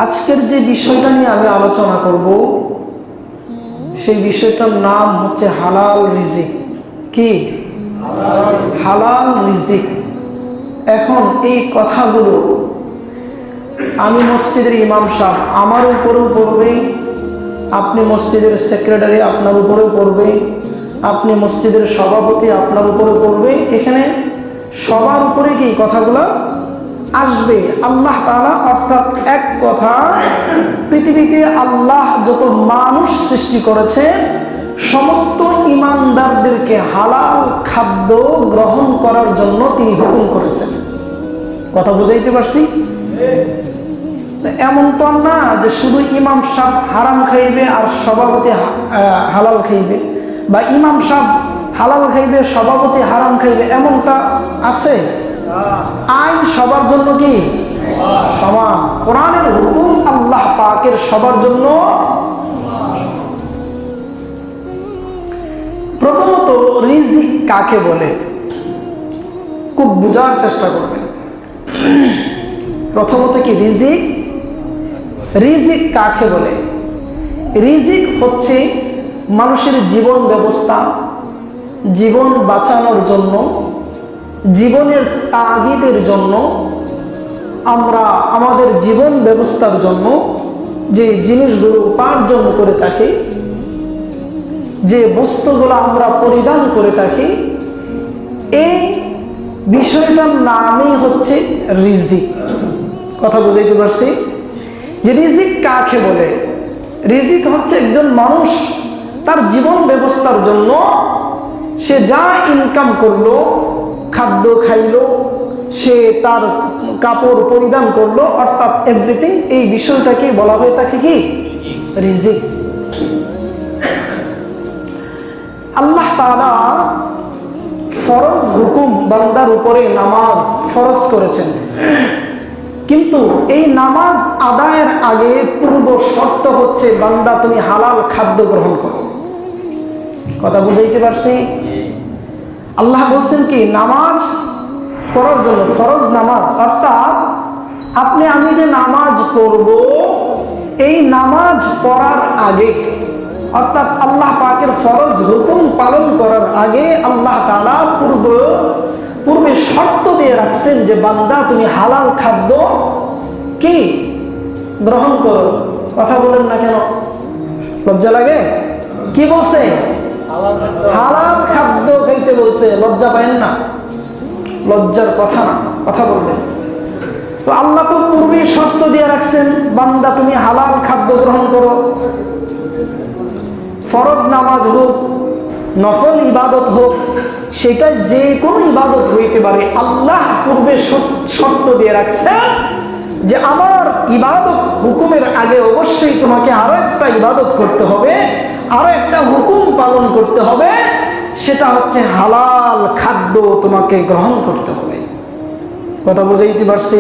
আজকের যে বিষয়টা নিয়ে আমি আলোচনা করব সেই বিষয়টার নাম হচ্ছে হালাল রিজিক। কি হালাল রিজিক? এখন এই কথাগুলো আমি মসজিদের ইমাম সাহেব আমার উপরেও পড়বে, আপনি মসজিদের সেক্রেটারি আপনার উপরেও পড়বে, আপনি মসজিদের সভাপতি আপনার উপরেও পড়বে। এখানে সবার উপরে কি কথাগুলো আসবে? আল্লাহ তাআলা, অর্থাৎ এক কথা, পৃথিবীতে আল্লাহ যত মানুষ সৃষ্টি করেছে সমস্ত ইমানদারদেরকে হালাল খাদ্য গ্রহণ করার জন্য তিনি হুকুম করেছেন। কথা বুঝাইতে পারছি? এমন তো না যে শুধু ইমাম সাহেব হারাম খাইবে আর সভাপতি হালাল খাইবে, বা ইমাম সাহেব হালাল খাইবে সভাপতি হারাম খাইবে, এমনটা আছে? আইন সবার জন্য কি সমান? কোরআনের হুকুম আল্লাহ পাকের সবার জন্য। প্রথমত রিজিক কাকে বলে খুব বোঝার চেষ্টা করবেন। প্রথমত কি রিজিক? রিজিক কাকে বলে? রিজিক হচ্ছে মানুষের জীবন ব্যবস্থা, জীবন বাঁচানোর জন্য, জীবনের তাগিদের জন্য, আমরা আমাদের জীবন ব্যবস্থার জন্য যে জিনিসগুলো উপার্জন করে থাকি, যে বস্তুগুলো আমরা পরিধান করে থাকি, এই বিষয়টার নামই হচ্ছে রিজিক। কথা বুঝাইতে পারছি? যে রিজিক কাকে বলে? রিজিক হচ্ছে একজন মানুষ তার জীবন ব্যবস্থার জন্য সে যা ইনকাম করলো, খাদ্য খাইলো, সে তার কাপড় পরিধান করলো, অর্থাৎ এভরিথিং, এই বিষয়টাকে বলা হয়ে থাকে কি রিজিক। আল্লাহ তাআলা ফরজ হুকুম বান্দার উপরে নামাজ ফরজ করেছেন, কিন্তু এই নামাজ আদায়ের আগে পূর্ব শর্ত হচ্ছে বান্দা তুমি হালাল খাদ্য গ্রহণ করো। কথা বুঝাইতে পারছি? আল্লাহ বলছেন কি নামাজ পড়ার জন্য, ফরজ নামাজ, অর্থাৎ আপনি আমি যে নামাজ পড়ব, এই নামাজ পড়ার আগে, অর্থাৎ আল্লাহ পাকের ফরজ হুকুম পালন করার আগে আল্লাহ তাআলা পূর্বে শর্ত দিয়ে রাখছেন যে বান্দা তুমি হালাল খাদ্য কি গ্রহণ করো। কথা বলেন না কেন? লজ্জা লাগে? কি বলছে? হালাল খাদ্য খাইতে বলছে। লজ্জা পাবেন না? লজ্জার কথা না, কথা বলবেন। তো আল্লাহ তো পূর্বে শর্ত দিয়ে রাখছেন বান্দা তুমি হালাল খাদ্য গ্রহণ করো। ফরজ নামাজ হোক, নফল ইবাদত হোক, সেটা যে কোনো ইবাদত হইতে পারে। আল্লাহ পূর্বে শর্ত দিয়ে রাখছেন যে আমার ইবাদত হুকুমের আগে অবশ্যই তোমাকে আরো একটা ইবাদত করতে হবে, আরো একটা হুকুম পালন করতে হবে, সেটা হচ্ছে হালাল খাদ্য তোমাকে গ্রহণ করতে হবে। কথা বুঝাইতে পারছি?